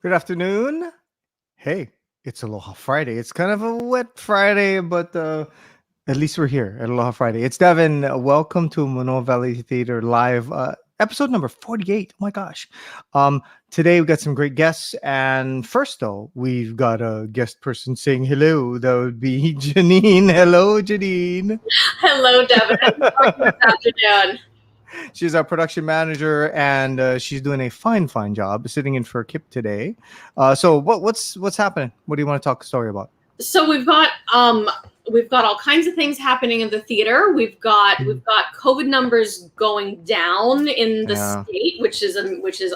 Good afternoon. Hey, it's Aloha Friday. It's kind of a wet Friday, but at least we're here at Aloha Friday. It's Devin. Welcome to Manoa Valley Theater Live, episode number 48. Oh my gosh. Um, Today we got some great guests. And first, though, we've got a guest person saying hello. That would be Janine. Hello, Janine. Hello, Devin. How are you this afternoon? She's our production manager, and she's doing a fine job sitting in for Kip today. So what's happening? What do you want to talk story about? So we've got all kinds of things happening in the theater. We've got COVID numbers going down in the Yeah. state, which is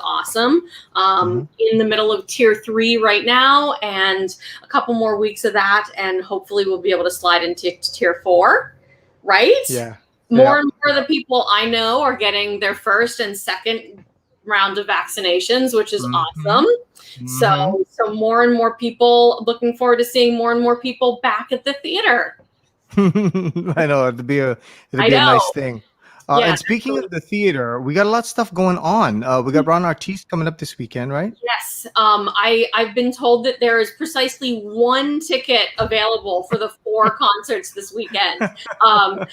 awesome. Mhm. In the middle of tier 3 right now, and a couple more weeks of that, and hopefully we'll be able to slide into tier 4. Right? Yeah. More Yeah. and more of the people I know are getting their first and second round of vaccinations, which is Mhm. awesome. Mhm. So more and more people, looking forward to seeing more and more people back at the theater. I know it'd I be a nice know. thing. Yeah, And speaking of definitely. the theater, we got a lot of stuff going on. We got Ron Artiste coming up this weekend, right? Yes. I've been told that there is precisely one ticket available for the 4 concerts this weekend.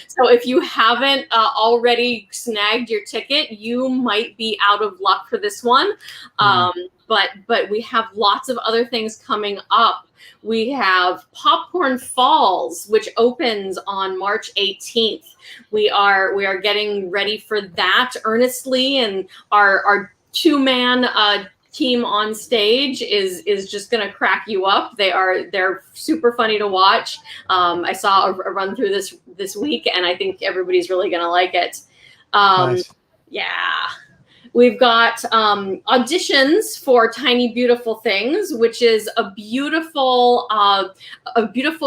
So if you haven't already snagged your ticket, you might be out of luck for this one. Mm. But we have lots of other things coming up. We have Popcorn Falls, which opens on March 18th. We are getting ready for that earnestly, and our 2-man team on stage is just going to crack you up. They're super funny to watch. I saw a run through this week, and I think everybody's really going to like it. Nice. Yeah. We've got auditions for Tiny Beautiful Things, which is a beautiful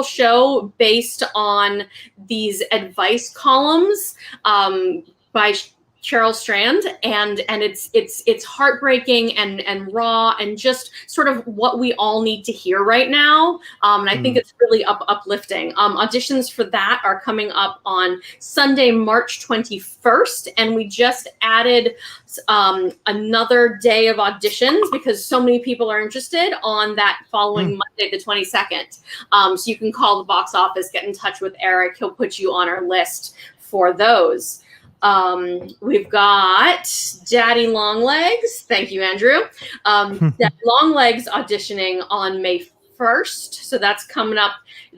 show based on these advice columns by Cheryl Strand, and it's heartbreaking and raw, and just sort of what we all need to hear right now. And I think Mm. it's really uplifting. Auditions for that are coming up on Sunday, March 21st, and we just added another day of auditions because so many people are interested on that following Monday, the 22nd. So you can call the box office, get in touch with Eric. He'll put you on our list for those. We've got Daddy Longlegs. Thank you, Andrew. Daddy Longlegs auditioning on May 1st. So that's coming up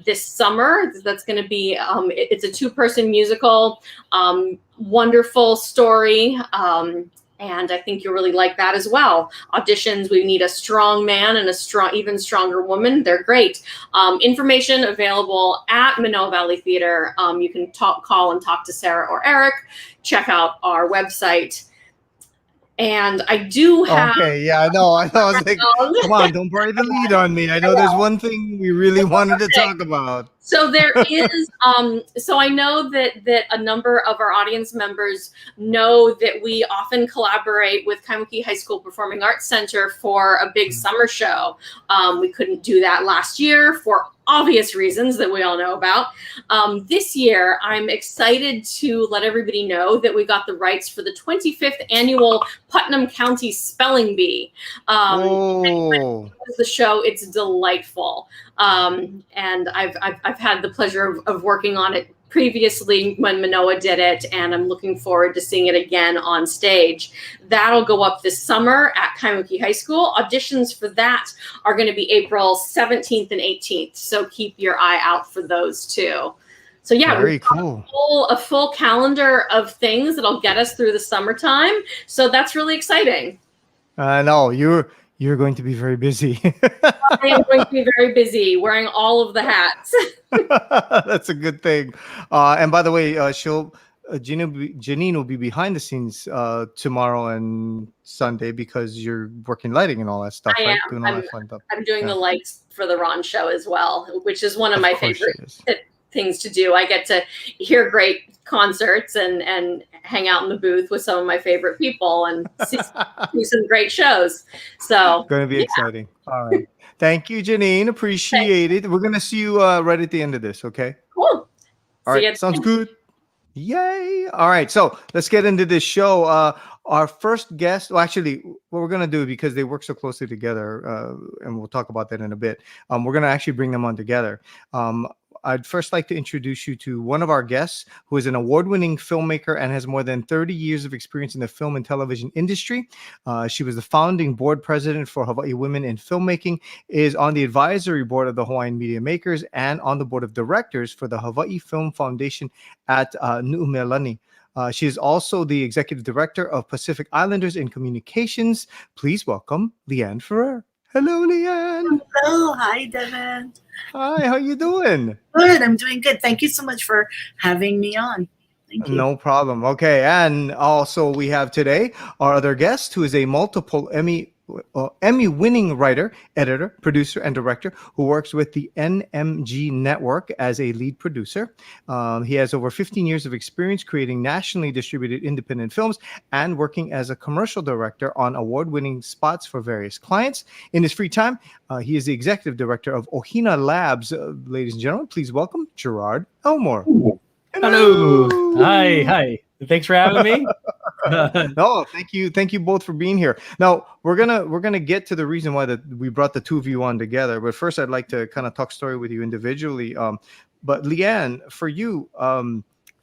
this summer. That's going to be, it's a 2-person musical. Wonderful story. And I think you'll really like that as well. Auditions, we need a strong man and even stronger woman. They're great. Information available at Manoa Valley Theater. You can call and talk to Sarah or Eric. Check out our website. And I do have... Okay, yeah, I know. I was like, come on, don't bury the lead on me. I know there's one thing we really wanted to talk about. So there is, so I know that a number of our audience members know that we often collaborate with Kaimuki High School Performing Arts Center for a big summer show. We couldn't do that last year for obvious reasons that we all know about. This year, I'm excited to let everybody know that we got the rights for the 25th annual Putnam County Spelling Bee. Oh. The show, it's delightful. And I've had the pleasure of working on it previously when Manoa did it, and I'm looking forward to seeing it again on stage. That'll go up this summer at Kaimuki High School. Auditions for that are going to be April 17th and 18th, so keep your eye out for those too. So yeah, Very cool. A full calendar of things that'll get us through the summertime. So that's really exciting. No, you're going to be very busy. I am going to be very busy wearing all of the hats. That's a good thing. And by the way, Janine will be behind the scenes tomorrow and Sunday because you're working lighting and all that stuff, I right? am. Doing all that fun stuff. I'm doing Yeah. the lights for the Ron show as well, which is one of my course favorite she is. things to do. I get to hear great concerts and hang out in the booth with some of my favorite people and see some great shows. So Going to be exciting. All right. Thank you, Janine. Appreciate it. We're going to see you right at the end of this, okay? Cool. All See right. you. Sounds good. Yay. All right. So let's get into this show. Our first guest, well, actually, what we're going to do, because they work so closely together, and we'll talk about that in a bit, we're going to actually bring them on together. Um, I'd first like to introduce you to one of our guests who is an award-winning filmmaker and has more than 30 years of experience in the film and television industry. She was the founding board president for Hawaii Women in Filmmaking, is on the advisory board of the Hawaiian Media Makers, and on the board of directors for the Hawaii Film Foundation at Nu'umealani. She is also the executive director of Pacific Islanders in Communications. Please welcome Leanne Ferrer. Hello, Leanne. Hello, hi, Devin. Hi, how you doing? Good, I'm doing good. Thank you so much for having me on. Thank you. No problem. Okay, and also we have today our other guest, who is a multiple Emmy-winning writer, editor, producer, and director who works with the NMG Network as a lead producer. He has over 15 years of experience creating nationally distributed independent films and working as a commercial director on award-winning spots for various clients. In his free time, he is the executive director of Ohina Labs. Ladies and gentlemen, please welcome Gerard Elmore. Hello. Hi. Thanks for having me. No, thank you both for being here. Now we're gonna get to the reason why we brought the two of you on together. But first, I'd like to kind of talk story with you individually. But Leanne, for you,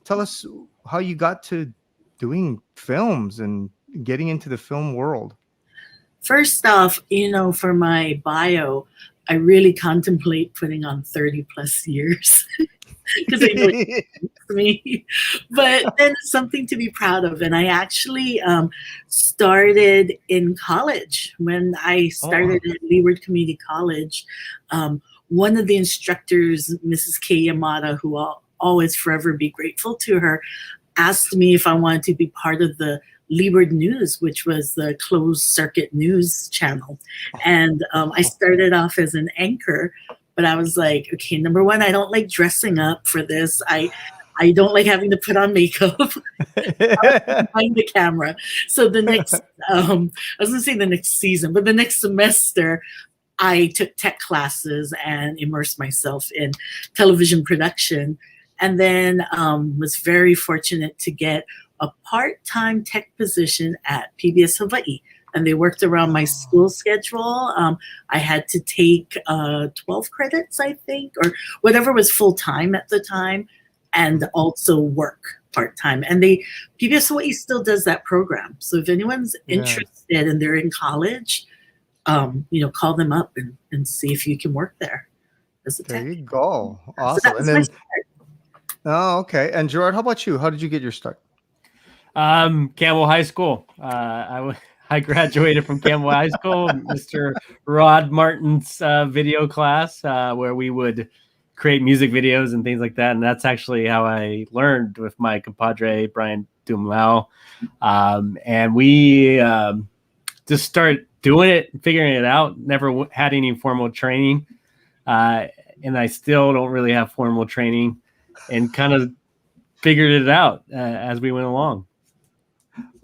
tell us how you got to doing films and getting into the film world. First off, for my bio, I really contemplate putting on 30 plus years because I know it's me. But then it's something to be proud of. And I actually started in college. When I started at Leeward Community College, one of the instructors, Mrs. Kay Yamada, who I'll always forever be grateful to her, asked me if I wanted to be part of the Leeward News, which was the closed circuit news channel. And I started off as an anchor, but I was like, okay, number one, I don't like dressing up for this. I don't like having to put on makeup behind the camera. So the next, I was gonna say the next season, but the next semester, I took tech classes and immersed myself in television production. And then was very fortunate to get a part-time tech position at PBS Hawaii. And they worked around my school schedule. I had to take 12 credits, I think, or whatever was full-time at the time, and also work part-time. And PBS Hawaii still does that program. So if anyone's interested and they're in college, call them up and see if you can work there as a tech. There you go. Awesome. So and then, okay. And Gerard, how about you? How did you get your start? Campbell High School. I graduated from Campbell High School, Mr. Rod Martin's video class, where we would create music videos and things like that. And that's actually how I learned with my compadre, Brian Dumlau. And we just started doing it, figuring it out. Never had any formal training. And I still don't really have formal training, and kind of figured it out as we went along.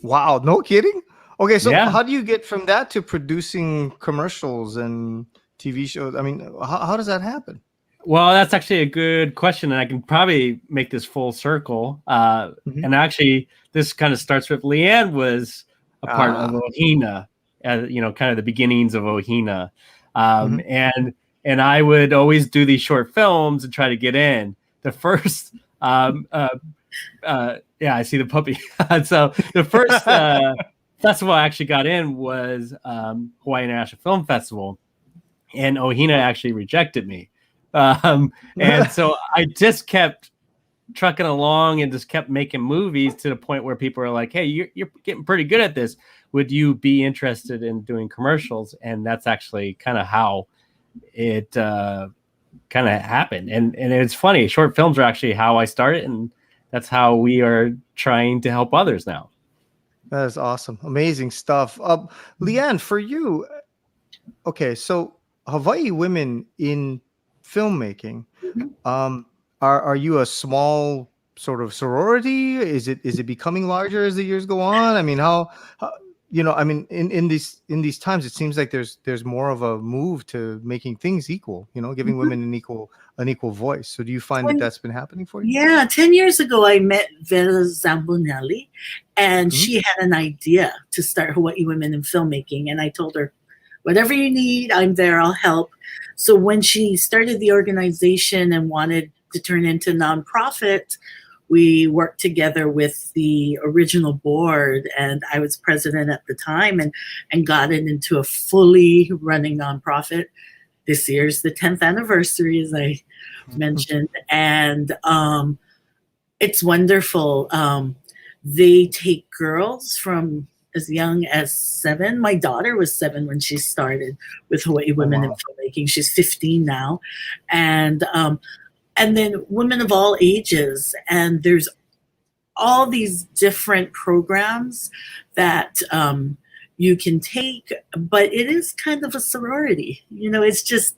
Wow, no kidding? Okay, so how do you get from that to producing commercials and TV shows? I mean, how does that happen? Well, that's actually a good question, and I can probably make this full circle. And actually, this kind of starts with Leanne was a part of Ohina, kind of the beginnings of Ohina. And I would always do these short films and try to get in. The first I see the puppy. So the first festival I actually got in was Hawaii International Film Festival, and Ohina actually rejected me. And so I just kept trucking along and just kept making movies to the point where people are like, hey, you're getting pretty good at this. Would you be interested in doing commercials? And that's actually kind of how it kind of happened. And it's funny, short films are actually how I started, and that's how we are trying to help others now. That is awesome. Amazing stuff. Leanne, for you, okay, so Hawaii Women in Filmmaking, are you a small sort of sorority? Is it becoming larger as the years go on? I mean, how you know, I mean, in these times, it seems like there's more of a move to making things equal. You know, giving Mhm. women an equal voice. So do you find that Ten- that's been happening for you? Yeah, 10 years ago, I met Vera Zambonelli, and Mhm. she had an idea to start Hawaii Women in Filmmaking. And I told her, whatever you need, I'm there, I'll help. So when she started the organization and wanted to turn into nonprofit, we worked together with the original board, and I was president at the time, and got it into a fully running nonprofit. This year's the 10th anniversary, as I mentioned, and it's wonderful. They take girls from as young as 7. My daughter was 7 when she started with Hawaii Women in wow. Filmmaking. She's 15 now, and then women of all ages. And there's all these different programs that you can take, but it is kind of a sorority. You know, it's just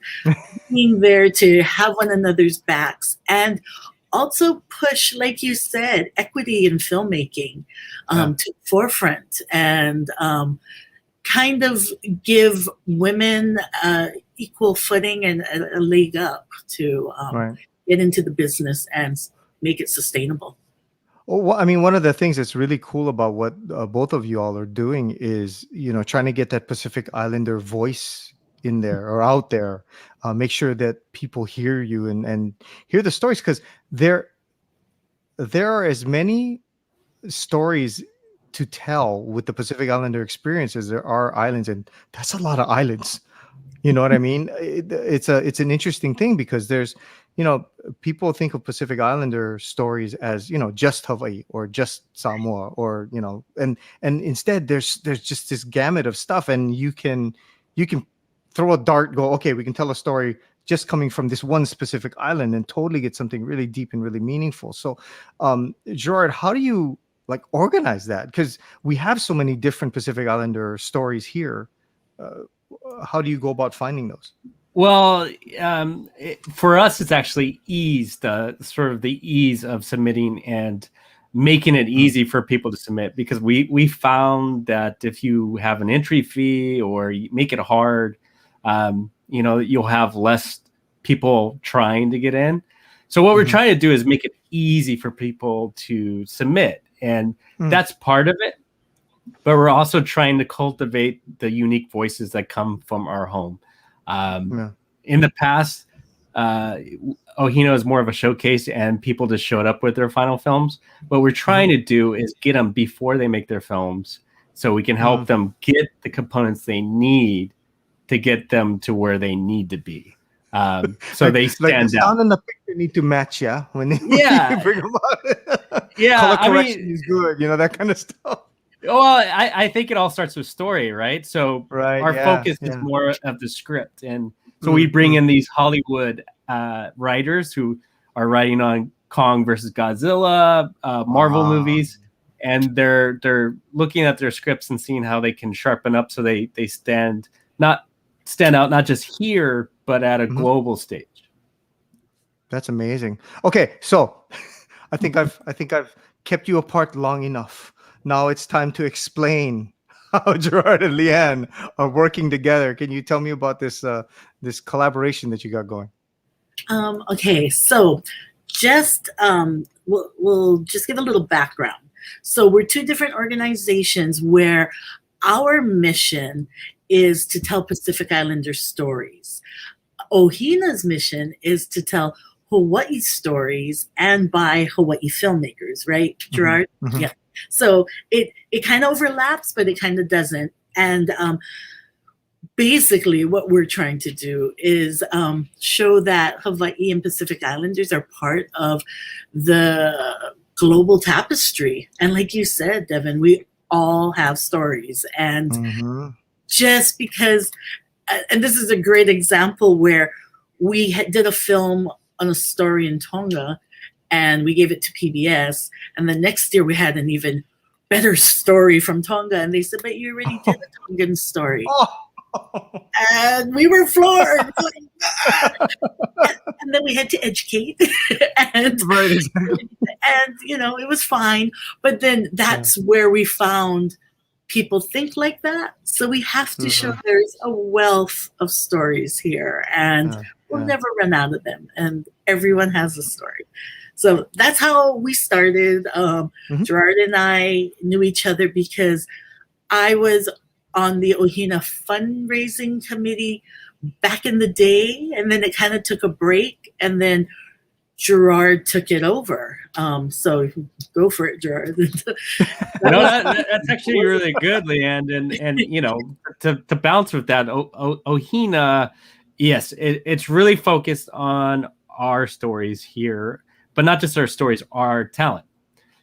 being there to have one another's backs and also push, like you said, equity in filmmaking to the forefront, and kind of give women equal footing and a leg up to Right. get into the business and make it sustainable. Well, I mean, one of the things that's really cool about what both of you all are doing is, you know, trying to get that Pacific Islander voice in there or out there. Make sure that people hear you and hear the stories, because there are as many stories to tell with the Pacific Islander experience as there are islands, and that's a lot of islands. You know what I mean? It's an interesting thing, because there's, you know, people think of Pacific Islander stories as, you know, just Hawaii or just Samoa, or, you know, and instead there's just this gamut of stuff, and you can throw a dart, go, okay, we can tell a story just coming from this one specific island and totally get something really deep and really meaningful. So, Gerard, how do you like organize that? Because we have so many different Pacific Islander stories here. How do you go about finding those? Well, for us, it's actually the ease of submitting and making it easy for people to submit, because we found that if you have an entry fee or you make it hard, you know, you'll have less people trying to get in. So what we're trying to do is make it easy for people to submit, and that's part of it. But we're also trying to cultivate the unique voices that come from our home. In the past, Ohino is more of a showcase, and people just showed up with their final films. What we're trying to do is get them before they make their films, so we can help them get the components they need to get them to where they need to be. So like, they stand like the out. sound and the picture need to match, yeah. When you bring them out, Yeah, color correction is good, you know, that kind of stuff. Well, I think it all starts with story, right? So our focus is more of the script, and so we bring in these Hollywood writers who are writing on Kong versus Godzilla, Marvel movies, and they're looking at their scripts and seeing how they can sharpen up so they stand out not just here but at a global stage. That's amazing. Okay, so I think I've kept you apart long enough. Now it's time to explain how Gerard and Leanne are working together. Can you tell me about this this collaboration that you got going? Okay, so just we'll just give a little background. So we're two different organizations where our mission is to tell Pacific Islander stories. Ohina's mission is to tell Hawaii stories and by Hawaii filmmakers, right, Gerard? Yeah. So it kind of overlaps, but it kind of doesn't. And basically what we're trying to do is show that Hawaii and Pacific Islanders are part of the global tapestry. And like you said, Devin, we all have stories. And just because, and this is a great example where we did a film on a story in Tonga, and we gave it to PBS. And the next year we had an even better story from Tonga. And they said, but you already did a Tongan story. And we were floored. And then we had to educate. And, and, you know, it was fine. But then that's where we found people think like that. So we have to show Mhm. there's a wealth of stories here, and Yeah, we'll yeah. never run out of them. And everyone has a story. So that's how we started. Mhm. Gerard and I knew each other because I was on the Ohina fundraising committee back in the day, and then it kind of took a break, and then Gerard took it over. So go for it, Gerard. No, that's actually really good, Leanne. And you know, to bounce with that, Ohina, yes, it's really focused on our stories here, but not just our stories, our talent.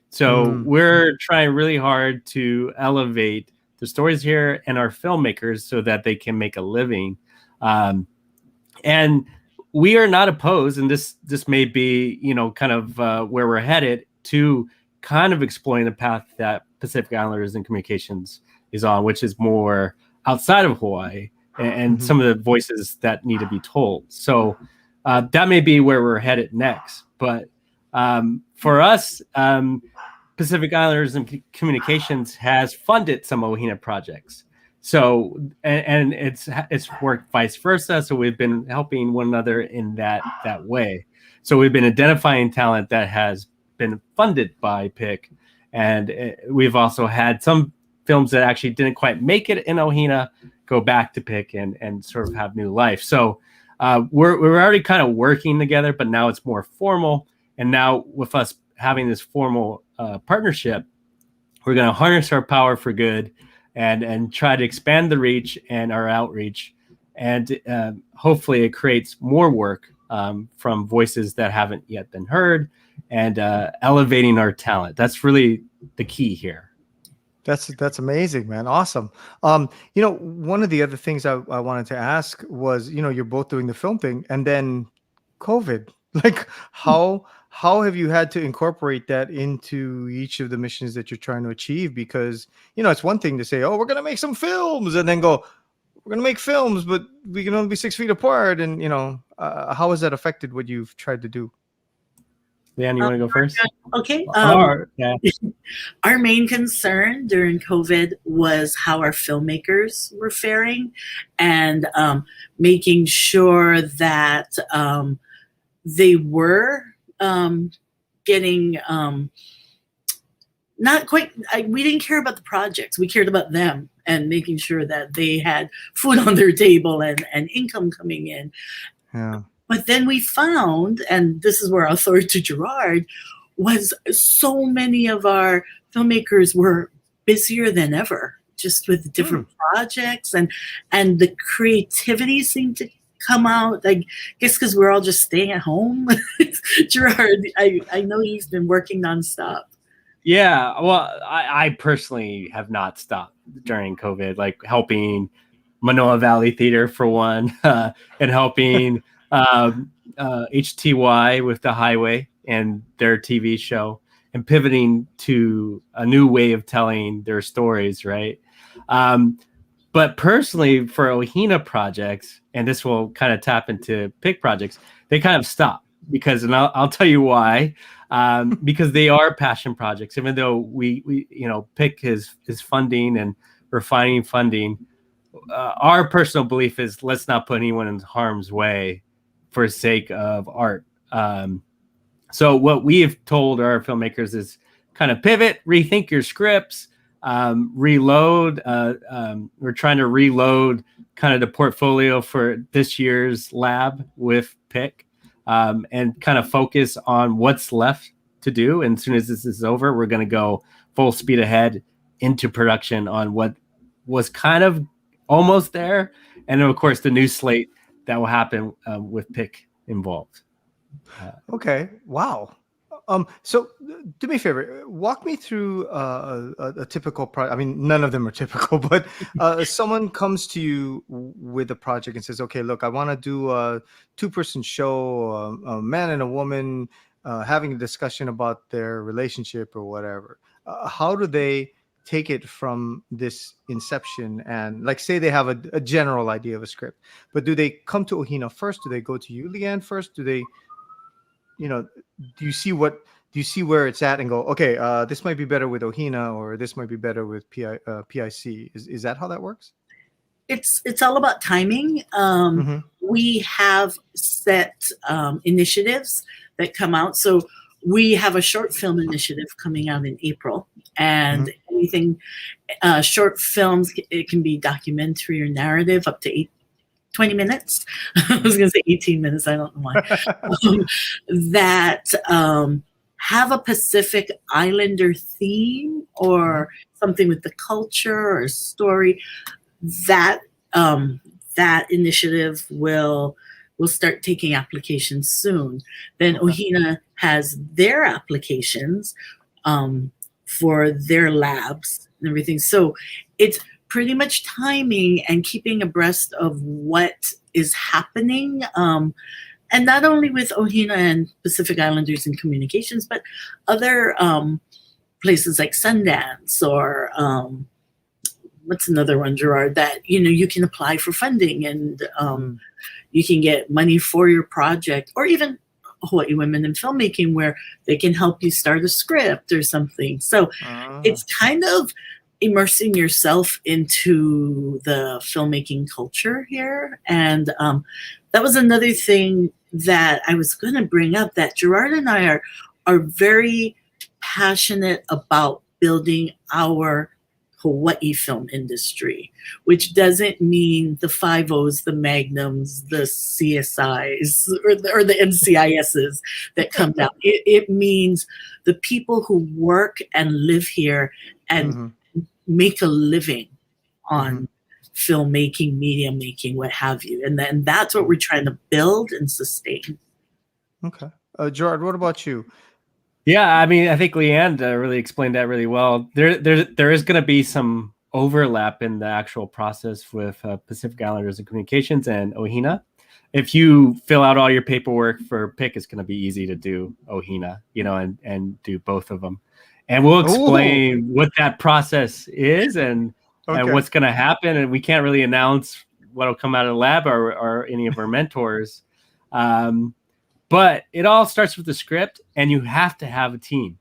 So Mm. we're trying really hard to elevate the stories here and our filmmakers so that they can make a living. And we are not opposed, and this may be, you know, kind of where we're headed, to kind of exploring the path that Pacific Islanders and Communications is on, which is more outside of Hawaii and Mhm. some of the voices that need to be told. So that may be where we're headed next. But for us, Pacific Islanders and Communications has funded some Ohina projects. So and it's worked vice versa. So we've been helping one another in that way. So we've been identifying talent that has been funded by PIC, and we've also had some films that actually didn't quite make it in Ohina go back to PIC and sort of have new life. So we're already kind of working together, but now it's more formal. And now with us having this formal partnership, we're going to harness our power for good and try to expand the reach and our outreach. And hopefully it creates more work from voices that haven't yet been heard, and elevating our talent. That's really the key here. That's amazing, man. Awesome. You know, one of the other things I wanted to ask was, you know, you're both doing the film thing and then COVID. Like how have you had to incorporate that into each of the missions that you're trying to achieve? Because, you know, it's one thing to say, oh, we're gonna make some films, and then go, we're gonna make films, but we can only be 6 feet apart. And you know, how has that affected what you've tried to do? Leanne, you want to go first? Okay. Yeah. Our main concern during COVID was how our filmmakers were faring, and making sure that they were getting not quite. We didn't care about the projects. We cared about them and making sure that they had food on their table and income coming in. Yeah. But then we found, and this is where I'll throw it to Gerard, was so many of our filmmakers were busier than ever, just with different projects, and the creativity seemed to come out. I guess because we're all just staying at home. Gerard, I know you've been working nonstop. Yeah, well, I personally have not stopped during COVID, like helping Manoa Valley Theater for one, and helping HTY with The Highway and their TV show, and pivoting to a new way of telling their stories, right? But personally, for Ohina projects, and this will kind of tap into PIC projects, they kind of stop because, and I'll tell you why. Because they are passion projects, even though we you know, PIC is funding and we're finding funding. Our personal belief is let's not put anyone in harm's way for sake of art. So what we have told our filmmakers is kind of pivot, rethink your scripts, reload. We're trying to reload kind of the portfolio for this year's lab with PIC, and kind of focus on what's left to do. And as soon as this is over, we're going to go full speed ahead into production on what was kind of almost there. And then, of course, the new slate that will happen with PIC involved. Okay. Wow. So do me a favor, walk me through a typical project. I mean, none of them are typical, but someone comes to you with a project and says, okay, look, I want to do a 2-person show, a man and a woman having a discussion about their relationship or whatever. How do they take it from this inception? And like, say they have a general idea of a script, but do they come to Ohina first? Do they go to you, Leanne, first? Do they, you know, do you do you see where it's at and go, okay, this might be better with Ohina, or this might be better with PIC? Is that how that works? It's all about timing. Mm-hmm. We have set initiatives that come out. So we have a short film initiative coming out in April, and anything short films, it can be documentary or narrative up to 20 minutes. I was going to say 18 minutes. I don't know why. That have a Pacific Islander theme or something with the culture or story. That that initiative will start taking applications soon. Then Ohina has their applications for their labs and everything. So it's pretty much timing and keeping abreast of what is happening. And not only with Ohina and Pacific Islanders in communications, but other places like Sundance or what's another one, Gerard, that, you can apply for funding and you can get money for your project, or even Hawaii Women in Filmmaking, where they can help you start a script or something. So it's kind of immersing yourself into the filmmaking culture here. And that was another thing that I was going to bring up, that Gerard and I are very passionate about building our Hawaii film industry, which doesn't mean the 5-0s, the Magnums, the CSIs, or the NCISs that come down. It means the people who work and live here and make a living on filmmaking, media making, what have you. And then that's what we're trying to build and sustain. Okay. Gerard, what about you? Yeah, I mean, I think Leanne really explained that really well. There is going to be some overlap in the actual process with Pacific Islanders and Communications and Ohina. If you fill out all your paperwork for PIC, it's going to be easy to do Ohina, and do both of them. And we'll explain what that process is and what's going to happen. And we can't really announce what will come out of the lab or any of our mentors. But it all starts with the script, and you have to have a team.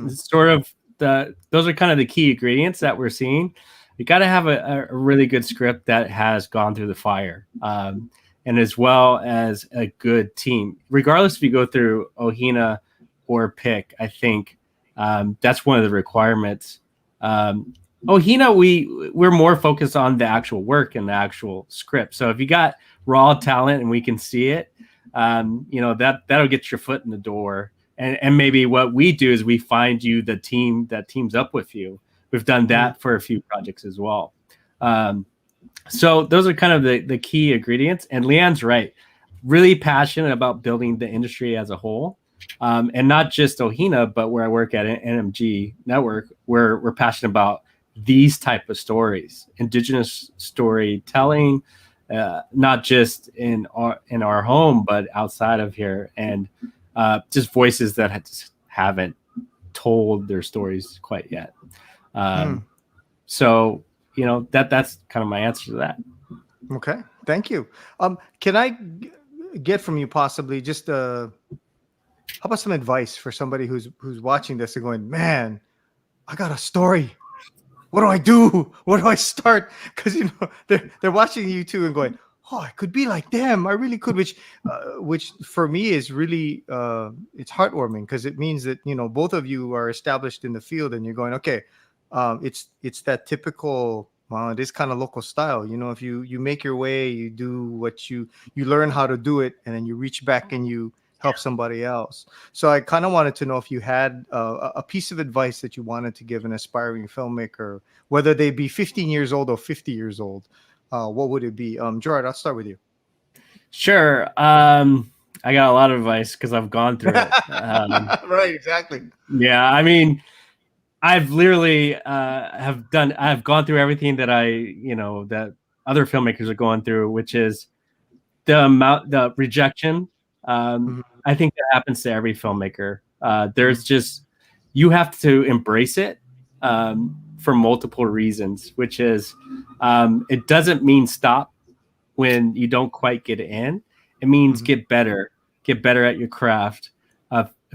Sort of those are kind of the key ingredients that we're seeing. You got to have a really good script that has gone through the fire, and as well as a good team. Regardless if you go through Ohina or PIC, I think that's one of the requirements. Ohina, we're more focused on the actual work and the actual script. So if you got raw talent and we can see it, that'll get your foot in the door. And maybe what we do is we find you the team that teams up with you. We've done that for a few projects as well. So those are kind of the key ingredients. And Leanne's right. Really passionate about building the industry as a whole. And not just Ohina, but where I work at NMG Network, where we're passionate about these type of stories, Indigenous storytelling, not just in our home, but outside of here, and just voices that just haven't told their stories quite yet. So that's kind of my answer to that. Okay, thank you. Can I get from you possibly just how about some advice for somebody who's watching this and going, man, I got a story. What do I do? Where do I start? Because they're watching you too and going, oh, I could be like them. I really could. Which for me is really it's heartwarming, because it means that both of you are established in the field and you're going, okay, it's that typical. Well, it is kind of local style. If you make your way, you do what you learn how to do it, and then you reach back and you help somebody else. So I kind of wanted to know if you had a piece of advice that you wanted to give an aspiring filmmaker, whether they be 15 years old or 50 years old. What would it be? Gerard, I'll start with you. Sure. I got a lot of advice because I've gone through it. Right, exactly. Yeah, I mean, I've literally I've gone through everything that that other filmmakers are going through, which is the rejection. I think that happens to every filmmaker. There's just, you have to embrace it for multiple reasons, which is it doesn't mean stop when you don't quite get in. It means get better at your craft.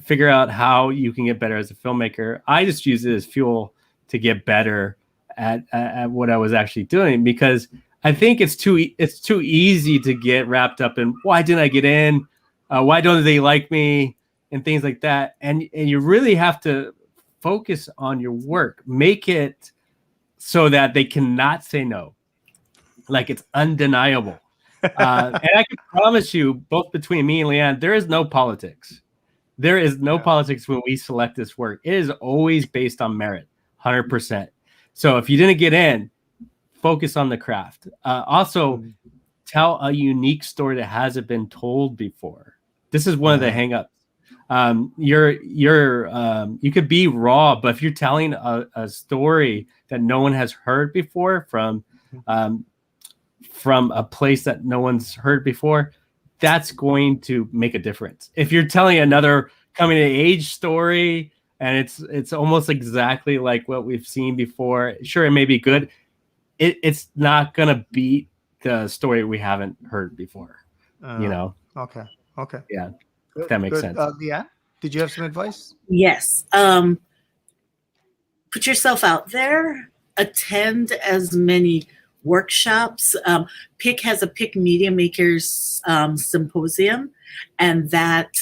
figure out how you can get better as a filmmaker. I just use it as fuel to get better at what I was actually doing, because I think it's too easy to get wrapped up in why didn't I get in, why don't they like me, and things like that. And you really have to focus on your work, make it so that they cannot say no, like it's undeniable. And I can promise you, both between me and Leanne, there is no politics. There is no politics when we select this work. It is always based on merit, 100%. So if you didn't get in, focus on the craft. Also, tell a unique story that hasn't been told before. This is one of the hangups. You could be raw, but if you're telling a story that no one has heard before from a place that no one's heard before, that's going to make a difference. If you're telling another coming of age story and it's almost exactly like what we've seen before, sure, it may be good. It's not gonna beat the story we haven't heard before. Okay. Yeah. Good, If that makes sense. Leanne, did you have some advice? Yes. Put yourself out there. Attend as many workshops. PIC has a PIC Media Makers Symposium, and that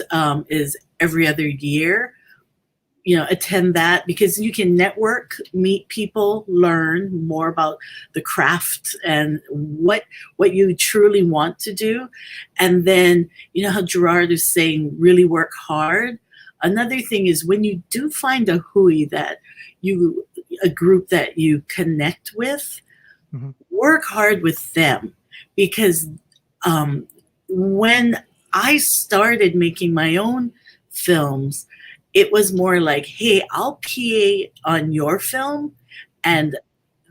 is every other year. Attend that, because you can network, meet people, learn more about the craft and what you truly want to do. And then, how Gerard is saying, really work hard. Another thing is, when you do find a hui a group that you connect with, work hard with them. Because when I started making my own films, it was more like, hey, I'll PA on your film, and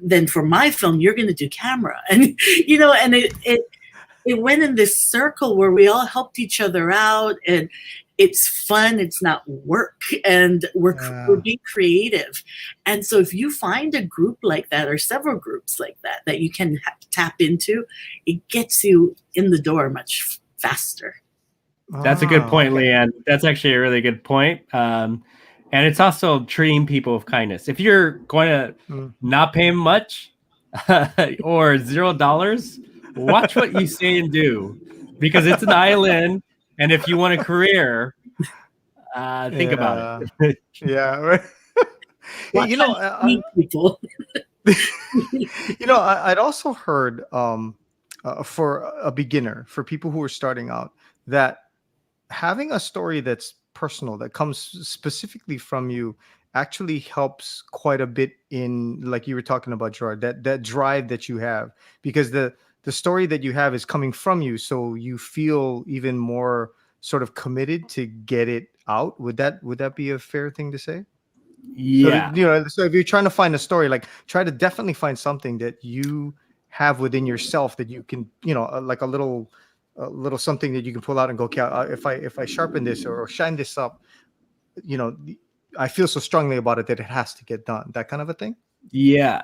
then for my film, you're going to do camera. And, and it went in this circle where we all helped each other out, and it's fun. It's not work, and we're being creative. And so if you find a group like that, or several groups like that you can tap into, it gets you in the door much faster. That's a good point, Leanne. That's actually a really good point. And it's also treating people with kindness. If you're going to not pay much or $0, watch what you say and do, because it's an island. And if you want a career, think about it. Yeah. Right. People. I'd also heard for a beginner, for people who are starting out, that having a story that's personal, that comes specifically from you, actually helps quite a bit in, like you were talking about, Gerard, that drive that you have, because the story that you have is coming from you, so you feel even more sort of committed to get it out. Would that be a fair thing to say? Yeah. So if you're trying to find a story, like, try to definitely find something that you have within yourself that you can, like a little something that you can pull out and go, okay, if I sharpen this or shine this up, I feel so strongly about it that it has to get done. That kind of a thing. Yeah.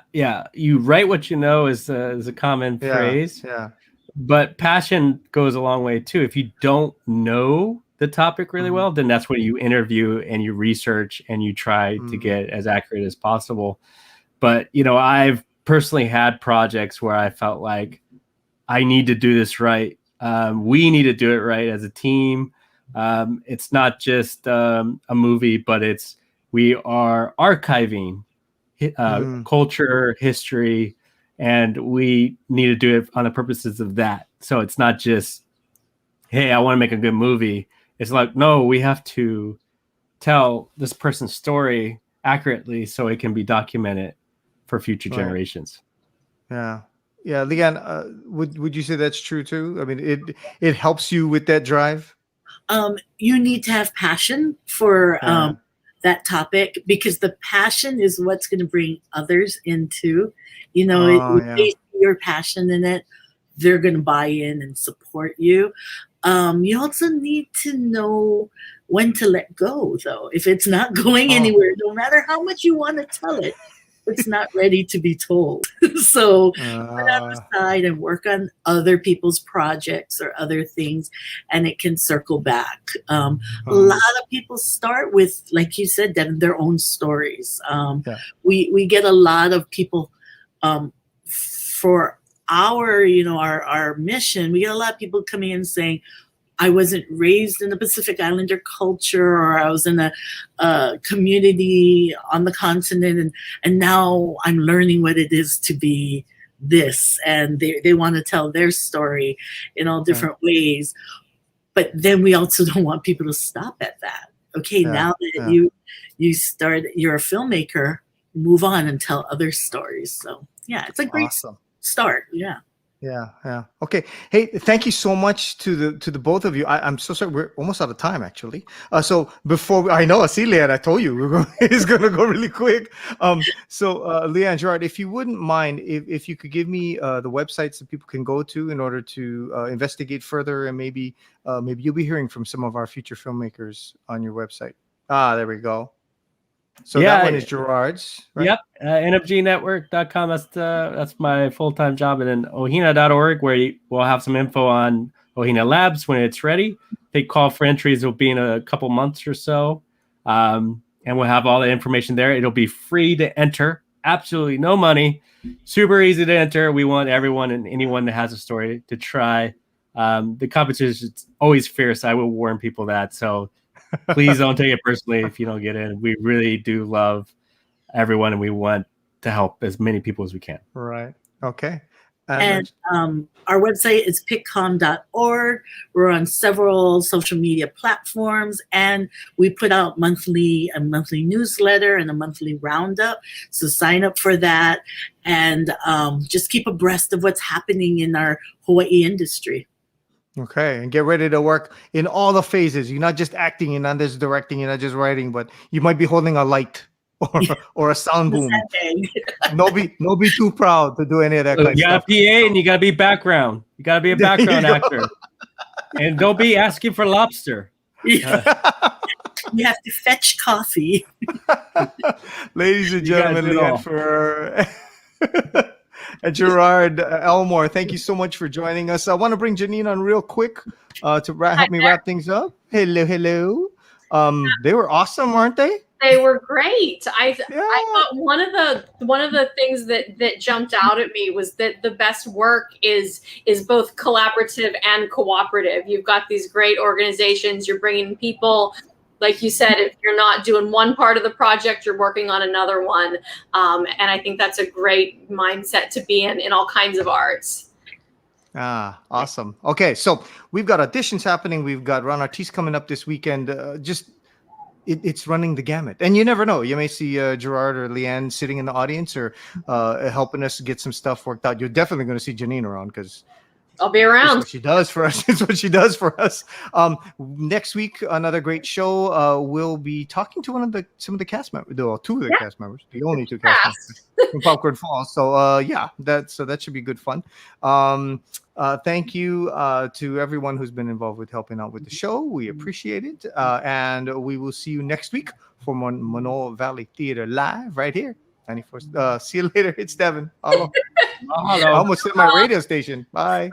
You write what you know is a common phrase. Yeah. But passion goes a long way too. If you don't know the topic really well, then that's when you interview and you research and you try to get as accurate as possible. But I've personally had projects where I felt like I need to do this right. We need to do it right as a team. It's not just a movie, but we are archiving culture, history, and we need to do it on the purposes of that. So it's not just, hey, I want to make a good movie. It's like, no, we have to tell this person's story accurately so it can be documented for future generations. Yeah. Leanne, would you say that's true too? I mean, it helps you with that drive. You need to have passion for that topic, because the passion is what's going to bring others into. If they see your passion in it, they're going to buy in and support you. You also need to know when to let go, though. If it's not going anywhere, no matter how much you want to tell it, it's not ready to be told. So put that aside and work on other people's projects or other things, and it can circle back. A lot of people start with, like you said, their own stories. We get a lot of people for our mission. We get a lot of people coming in saying, I wasn't raised in the Pacific Islander culture, or I was in a community on the continent, and now I'm learning what it is to be this. And they want to tell their story in all different ways. But then we also don't want people to stop at that. Okay, now that you start, you're a filmmaker, move on and tell other stories. So yeah, it's a great start. Yeah. Yeah. Okay. Hey, thank you so much to the both of you. I'm so sorry. We're almost out of time, actually. So before I know, see, Leanne, I told you it's going to go really quick. So Leanne, Gerard, if you wouldn't mind, if you could give me the websites that people can go to in order to investigate further, and maybe you'll be hearing from some of our future filmmakers on your website. There we go. So that one is Gerard's, right? Yep, nfgnetwork.com. That's my full-time job. And then ohina.org, where we'll have some info on Ohina Labs when it's ready. They call for entries will be in a couple months or so. And we'll have all the information there. It'll be free to enter. Absolutely no money. Super easy to enter. We want everyone and anyone that has a story to try. The competition is always fierce. I will warn people that. So please don't take it personally if you don't get in. We really do love everyone, and we want to help as many people as we can. Right. Okay. And our website is piccom.org. We're on several social media platforms, and we put out a monthly newsletter and a monthly roundup. So sign up for that, and just keep abreast of what's happening in our Hawaii industry. Okay, and get ready to work in all the phases. You're not just acting, you're not just directing, you're not just writing, but you might be holding a light or a sound boom. No be too proud to do any of that kind of stuff. You got PA, and you got to be background. You got to be a background actor. And don't be asking for lobster. You have to fetch coffee. Ladies and gentlemen, Leanne and Gerard Elmore, thank you so much for joining us. I want to bring Janine on real quick to help me wrap things up. Hello. They were awesome, weren't they? They were great. I thought one of the things that jumped out at me was that the best work is both collaborative and cooperative. You've got these great organizations. You're bringing people. Like you said, if you're not doing one part of the project, you're working on another one. And I think that's a great mindset to be in all kinds of arts. Awesome. Okay, so we've got auditions happening. We've got Ron Artis coming up this weekend. It's running the gamut. And you never know. You may see Gerard or Leanne sitting in the audience or helping us get some stuff worked out. You're definitely going to see Janine around because I'll be around. It's what she does for us. It's what she does for us. Next week, another great show. We'll be talking to some of the cast members. Two of the cast members. The only two cast members from Popcorn Falls. So that should be good fun. Thank you to everyone who's been involved with helping out with the show. We appreciate it. And we will see you next week for Manoa Valley Theater Live right here. 94. See you later. It's Devin. Hello. I almost hit my radio station. Bye.